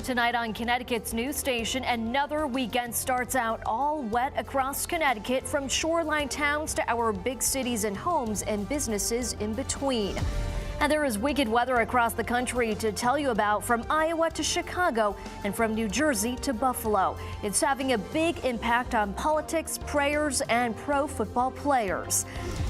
Tonight on Connecticut's news station, another weekend starts out all wet across Connecticut, from shoreline towns to our big cities and homes and businesses in between. And there is wicked weather across the country to tell you about, from Iowa to Chicago and from New Jersey to Buffalo. It's having a big impact on politics, prayers, and pro football players.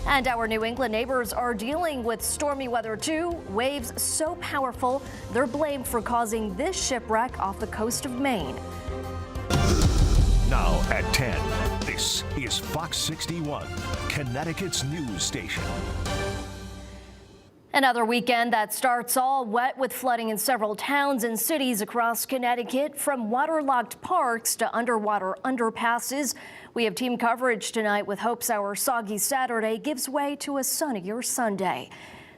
And our New England neighbors are dealing with stormy weather too. Waves so powerful, they're blamed for causing this shipwreck off the coast of Maine. Now at 10, this is Fox 61, Connecticut's news station. Another weekend that starts all wet, with flooding in several towns and cities across Connecticut, from waterlogged parks to underwater underpasses. We have team coverage tonight with hopes our soggy Saturday gives way to a sunnier Sunday.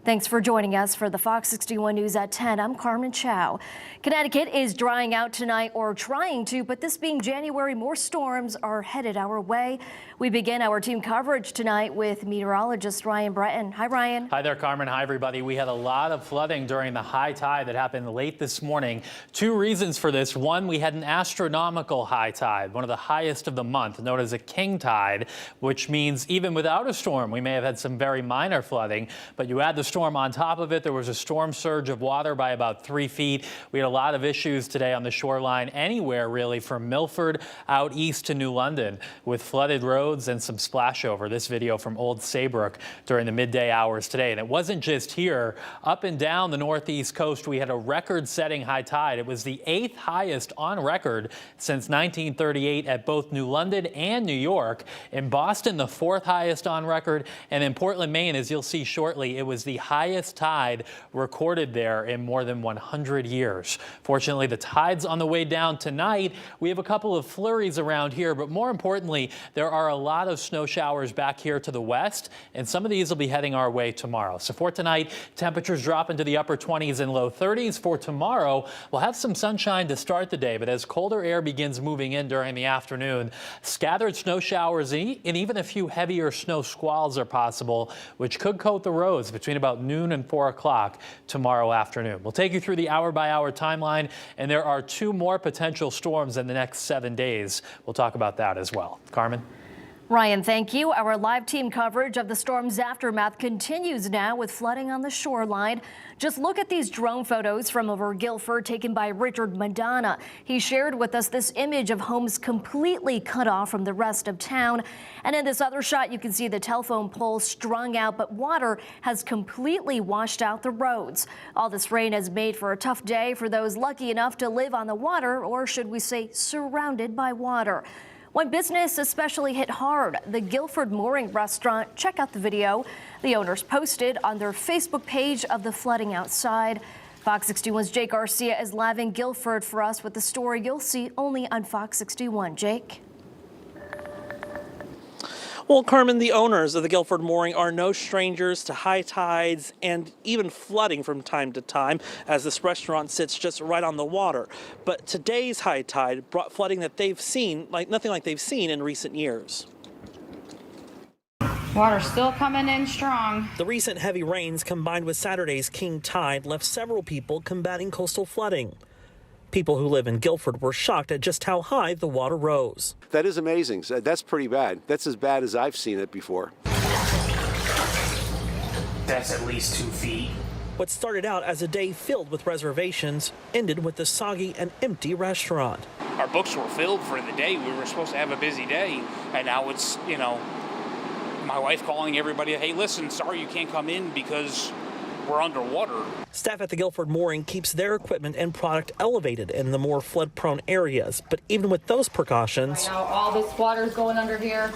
Thanks for joining us for the Fox 61 News at 10. I'm Carmen Chow. Connecticut is drying out tonight, or trying to, but this being January, more storms are headed our way. We begin our team coverage tonight with meteorologist Ryan Breton. Hi, Ryan. Hi there, Carmen. Hi, everybody. We had a lot of flooding during the high tide that happened late this morning. Two reasons for this. One, we had an astronomical high tide, one of the highest of the month, known as a king tide, which means even without a storm, we may have had some very minor flooding, but you add the storm on top of it, there was a storm surge of water by about 3 feet. We had a lot of issues today on the shoreline, anywhere really from Milford out east to New London, with flooded roads and some splash over. This video from Old Saybrook during the midday hours today. And it wasn't just here. Up and down the northeast coast, we had a record-setting high tide. It was the 8th highest on record since 1938 at both New London and New York. In Boston, the 4th highest on record. And in Portland, Maine, as you'll see shortly, it was the highest tide recorded there in more than 100 years. Fortunately, the tide's on the way down tonight. We have a couple of flurries around here, but more importantly, there are a lot of snow showers back here to the west, and some of these will be heading our way tomorrow. So for tonight, temperatures drop into the upper 20s and low 30s. For tomorrow, we'll have some sunshine to start the day, but as colder air begins moving in during the afternoon, scattered snow showers and even a few heavier snow squalls are possible, which could coat the roads between about noon and 4 o'clock tomorrow afternoon. We'll take you through the hour-by-hour timeline, and there are 2 more potential storms in the next 7 days. We'll talk about that as well. Carmen? Ryan, thank you. Our live team coverage of the storm's aftermath continues now, with flooding on the shoreline. Just look at these drone photos from over Guilford, taken by Richard Madonna. He shared with us this image of homes completely cut off from the rest of town. And in this other shot, you can see the telephone pole strung out, but water has completely washed out the roads. All this rain has made for a tough day for those lucky enough to live on the water, or should we say surrounded by water. One business especially hit hard, the Guilford Mooring restaurant. Check out the video the owners posted on their Facebook page of the flooding outside. Fox 61's Jake Garcia is live in Guilford for us with the story you'll see only on Fox 61. Jake? Well, Carmen, the owners of the Guilford Mooring are no strangers to high tides and even flooding from time to time, as this restaurant sits just right on the water. But today's high tide brought flooding that they've seen, like nothing like they've seen in recent years. Water's still coming in strong. The recent heavy rains combined with Saturday's king tide left several people combating coastal flooding. People who live in Guilford were shocked at just how high the water rose. That is amazing. That's pretty bad. That's as bad as I've seen it before. That's at least 2 feet. What started out as a day filled with reservations ended with a soggy and empty restaurant. Our books were filled for the day. We were supposed to have a busy day, and now it's, my wife calling everybody, hey, listen, sorry you can't come in because we're underwater. Staff at the Guilford Mooring keeps their equipment and product elevated in the more flood-prone areas. But even with those precautions, Right now, all this water is going under here.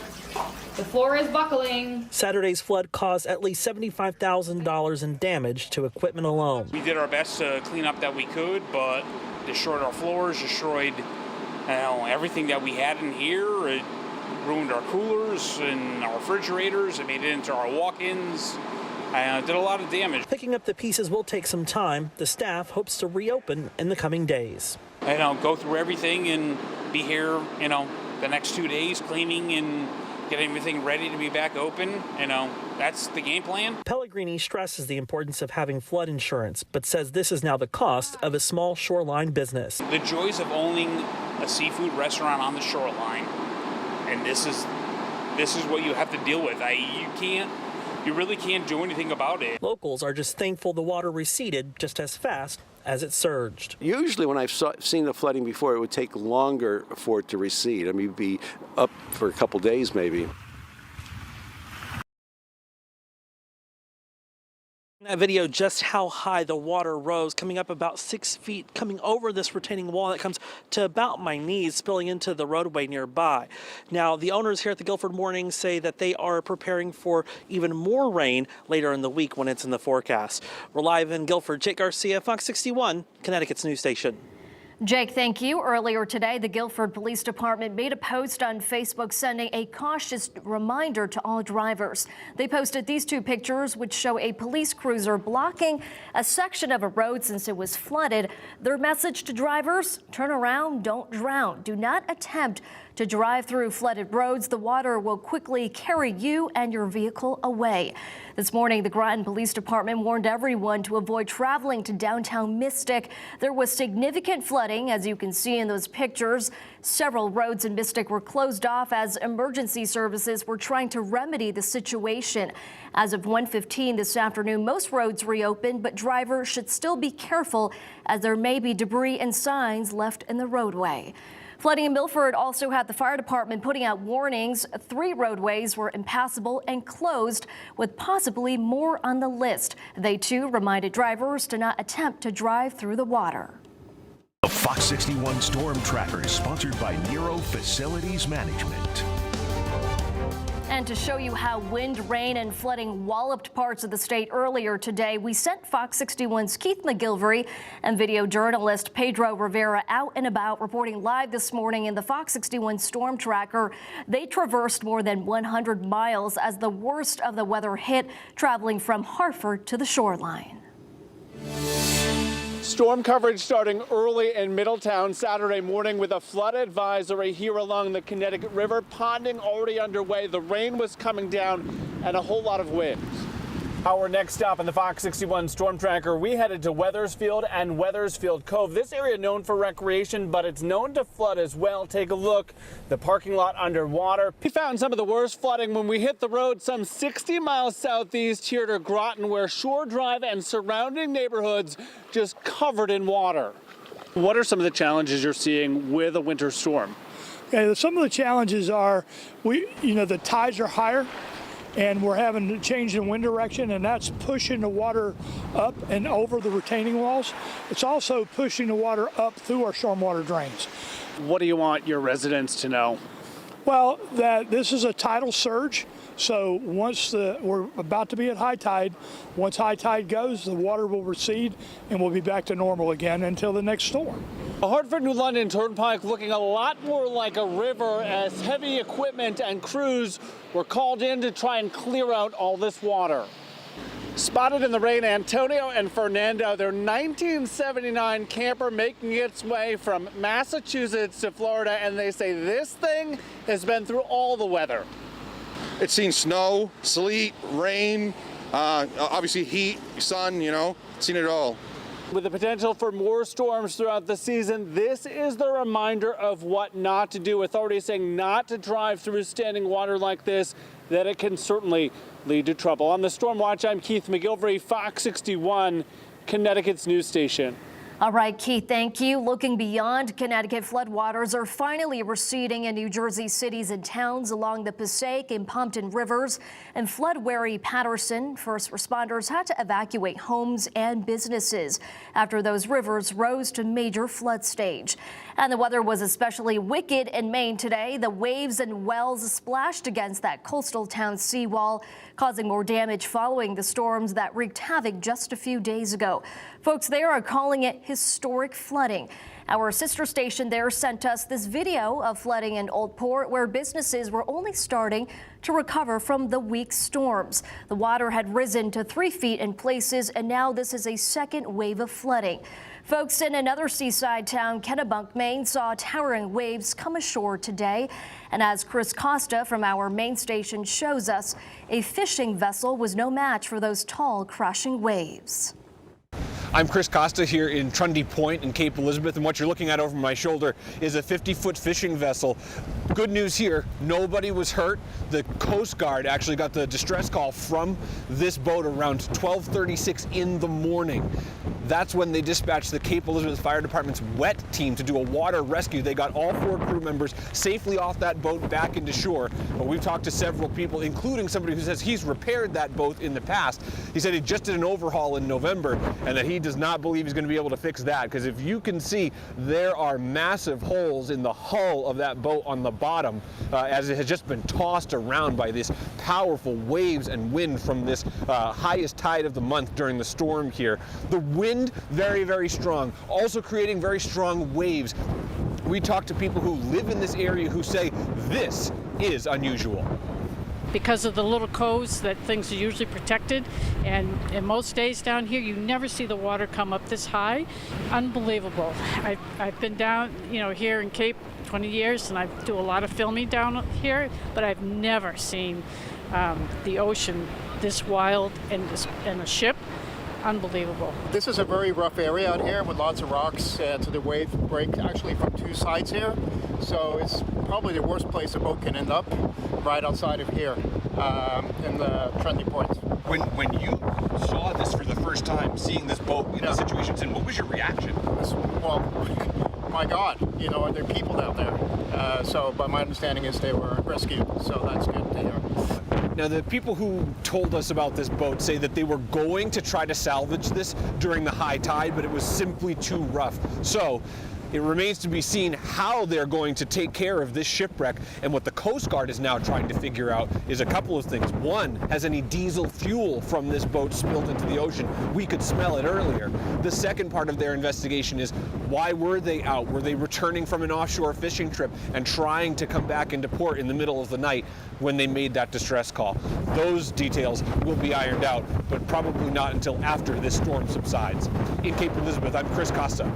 The floor is buckling. Saturday's flood caused at least $75,000 in damage to equipment alone. We did our best to clean up that we could, but destroyed our floors, destroyed everything that we had in here. It ruined our coolers and our refrigerators. It made it into our walk-ins. Did a lot of damage. Picking up the pieces will take some time. The staff hopes to reopen in the coming days. Go through everything and be here, the next 2 days cleaning and getting everything ready to be back open. That's the game plan. Pellegrini stresses the importance of having flood insurance, but says this is now the cost of a small shoreline business. The joys of owning a seafood restaurant on the shoreline, and this is what you have to deal with. You really can't do anything about it. Locals are just thankful the water receded just as fast as it surged. Usually when I've seen the flooding before, it would take longer for it to recede. I mean, it'd be up for a couple days maybe. That video, just how high the water rose, coming up about 6 feet, coming over this retaining wall that comes to about my knees, spilling into the roadway nearby. Now, the owners here at the Guilford Morning say that they are preparing for even more rain later in the week when it's in the forecast. We're live in Guilford. Jake Garcia, Fox 61, Connecticut's news station. Jake, thank you. Earlier today, the Guilford Police Department made a post on Facebook sending a cautious reminder to all drivers. They posted these two pictures, which show a police cruiser blocking a section of a road since it was flooded. Their message to drivers: turn around, don't drown. Do not attempt to drive through flooded roads. The water will quickly carry you and your vehicle away. This morning, the Groton Police Department warned everyone to avoid traveling to downtown Mystic. There was significant flooding, as you can see in those pictures. Several roads in Mystic were closed off as emergency services were trying to remedy the situation. As of 1:15 this afternoon, most roads reopened, but drivers should still be careful as there may be debris and signs left in the roadway. Flooding in Milford also had the fire department putting out warnings. 3 roadways were impassable and closed, with possibly more on the list. They too reminded drivers to not attempt to drive through the water. The Fox 61 Storm Tracker is sponsored by Nero Facilities Management. And to show you how wind, rain, and flooding walloped parts of the state earlier today, we sent Fox 61's Keith McGilvery and video journalist Pedro Rivera out and about, reporting live this morning in the Fox 61 Storm Tracker. They traversed more than 100 miles as the worst of the weather hit, traveling from Hartford to the shoreline. Storm coverage starting early in Middletown Saturday morning with a flood advisory here along the Connecticut River. Ponding already underway. The rain was coming down and a whole lot of wind. Our next stop in the Fox 61 Storm Tracker, we headed to Weathersfield and Weathersfield Cove. This area known for recreation, but it's known to flood as well. Take a look. The parking lot underwater. We found some of the worst flooding when we hit the road some 60 miles southeast here to Groton, where Shore Drive and surrounding neighborhoods just covered in water. What are some of the challenges you're seeing with a winter storm? Okay, some of the challenges are, the tides are higher, and we're having to change the wind direction, and that's pushing the water up and over the retaining walls. It's also pushing the water up through our stormwater drains. What do you want your residents to know? Well, that this is a tidal surge. So once we're about to be at high tide, once high tide goes, the water will recede and we'll be back to normal again until the next storm. The Hartford New London Turnpike looking a lot more like a river as heavy equipment and crews were called in to try and clear out all this water. Spotted in the rain, Antonio and Fernando, their 1979 camper making its way from Massachusetts to Florida, and they say this thing has been through all the weather. It's seen snow, sleet, rain, obviously heat, sun, seen it all. With the potential for more storms throughout the season, this is the reminder of what not to do. Authorities saying not to drive through standing water like this, that it can certainly lead to trouble. On the Storm Watch, I'm Keith McGilvery, Fox 61, Connecticut's news station. All right, Keith, thank you. Looking beyond Connecticut, floodwaters are finally receding in New Jersey cities and towns along the Passaic and Pompton rivers. And flood-wary Paterson, first responders had to evacuate homes and businesses after those rivers rose to major flood stage. And the weather was especially wicked in Maine today. The waves and wells splashed against that coastal town seawall, causing more damage following the storms that wreaked havoc just a few days ago. Folks there are calling it historic flooding. Our sister station there sent us this video of flooding in Old Port, where businesses were only starting to recover from the weak storms. The water had risen to 3 feet in places, and now this is a second wave of flooding. Folks in another seaside town, Kennebunk, Maine, saw towering waves come ashore today. And as Chris Costa from our main station shows us, a fishing vessel was no match for those tall, crashing waves. I'm Chris Costa here in Trundy Point in Cape Elizabeth, and what you're looking at over my shoulder is a 50-foot fishing vessel. Good news here, nobody was hurt. The Coast Guard actually got the distress call from this boat around 12:36 in the morning. That's when they dispatched the Cape Elizabeth Fire Department's wet team to do a water rescue. They got all 4 crew members safely off that boat back into shore. But we've talked to several people, including somebody who says he's repaired that boat in the past. He said he just did an overhaul in November and that he does not believe he's going to be able to fix that, because if you can see, there are massive holes in the hull of that boat on the bottom as it has just been tossed around by this powerful waves and wind from this highest tide of the month during the storm here. The wind very, very strong, also creating very strong waves. We talked to people who live in this area who say this is unusual. Because of the little coves that things are usually protected, and in most days down here you never see the water come up this high. Unbelievable. I've been down, here in Cape 20 years, and I do a lot of filming down here, but I've never seen the ocean this wild and a ship. Unbelievable. This is a very rough area out here with lots of rocks, so the wave break actually from 2 sides here. So it's probably the worst place a boat can end up, right outside of here in the Trundy Point. When you saw this for the first time, seeing this boat in the situation, and what was your reaction? Well, my God, there are people down there. But my understanding is they were rescued, so that's good to hear. Now, the people who told us about this boat say that they were going to try to salvage this during the high tide, but it was simply too rough. So it remains to be seen how they're going to take care of this shipwreck. And what the Coast Guard is now trying to figure out is a couple of things. One, has any diesel fuel from this boat spilled into the ocean? We could smell it earlier. The second part of their investigation is, why were they out? Were they returning from an offshore fishing trip and trying to come back into port in the middle of the night when they made that distress call? Those details will be ironed out, but probably not until after this storm subsides. In Cape Elizabeth, I'm Chris Costa.